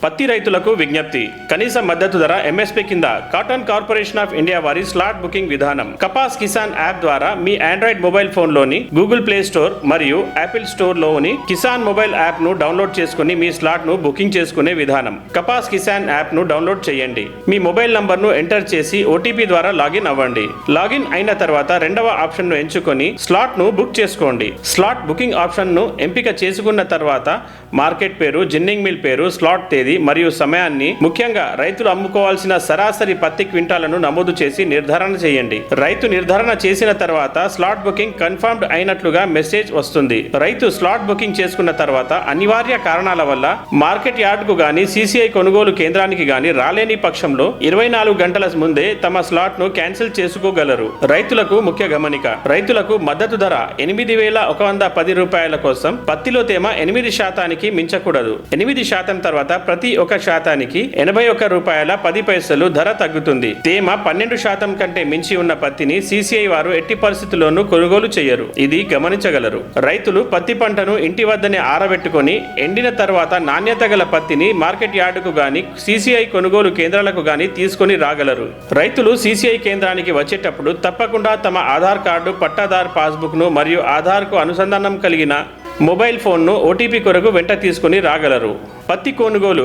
పత్తి రైతులకు విజ్ఞప్తి. కనీస మద్దతు ధర ఎంఎస్పీ కింద కాటన్ కార్పొరేషన్ ఆఫ్ ఇండియా వారి స్లాట్ బుకింగ్ విధానం. కపాస్ కిసాన్ యాప్ ద్వారా మీ ఆండ్రాయిడ్ మొబైల్ ఫోన్లోని గూగుల్ ప్లే స్టోర్ మరియు యాపిల్ స్టోర్లోని కిసాన్ మొబైల్ యాప్ను డౌన్లోడ్ చేసుకుని మీ స్లాట్ను బుకింగ్ చేసుకునే విధానం. కపాస్ కిసాన్ యాప్ను డౌన్లోడ్ చేయండి. మీ మొబైల్ నంబర్ను ఎంటర్ చేసి ఓటీపీ ద్వారా లాగిన్ అవ్వండి. లాగిన్ అయిన తర్వాత రెండవ ఆప్షన్ను ఎంచుకొని స్లాట్ను బుక్ చేసుకోండి. స్లాట్ బుకింగ్ ఆప్షన్ను ఎంపిక చేసుకున్న తర్వాత మార్కెట్ పేరు, జిన్నింగ్ మిల్ పేరు, స్లాట్ తేదీ మరియు సమయాన్ని, ముఖ్యంగా రైతులు అమ్ముకోవాల్సిన సరాసరి పత్తి క్వింటాలను నమోదు చేసి నిర్ధారణ చేయండి. రైతు నిర్ధారణ చేసిన తర్వాత స్లాట్ బుకింగ్ కన్ఫర్మ్డ్ అయినట్లుగా మెసేజ్ వస్తుంది. రైతు స్లాట్ బుకింగ్ చేసుకున్న తర్వాత అనివార్య కారణాల వల్ల మార్కెట్ యార్డ్కు గాని సిసిఐ కొనుగోలు కేంద్రానికి గాని రాలేని పక్షంలో 24 గంటల ముందే తమ స్లాట్ ను క్యాన్సిల్ చేసుకోగలరు. రైతులకు ముఖ్య గమనిక. రైతులకు మద్దతు ధర 8,110 రూపాయల కోసం పత్తిలో తేమ 8% మించకూడదు. 8% తర్వాత ప్రతి 1% 81 రూపాయల 10 పైసలు ధర తగ్గుతుంది. తేమ 12% కంటే మించి ఉన్న పత్తిని సిసిఐ వారు ఎట్టి పరిస్థితుల్లోనూ కొనుగోలు చేయరు. ఇది గమనించగలరు. రైతులు పత్తి పంటను ఇంటి వద్దనే ఆరబెట్టుకొని ఎండిన తర్వాత నాణ్యత గల పత్తిని మార్కెట్ యార్డుకు గాని సిసిఐ కొనుగోలు కేంద్రాలకు గాని తీసుకొని రాగలరు. రైతులు సిసిఐ కేంద్రానికి వచ్చేటప్పుడు తప్పకుండా తమ ఆధార్ కార్డు, పట్టాదార్ పాస్బుక్ ను మరియు ఆధార్కు అనుసంధానం కలిగిన మొబైల్ ఫోన్ను ఓటీపీ కొరకు వెంట తీసుకుని రాగలరు. పత్తి కొనుగోలు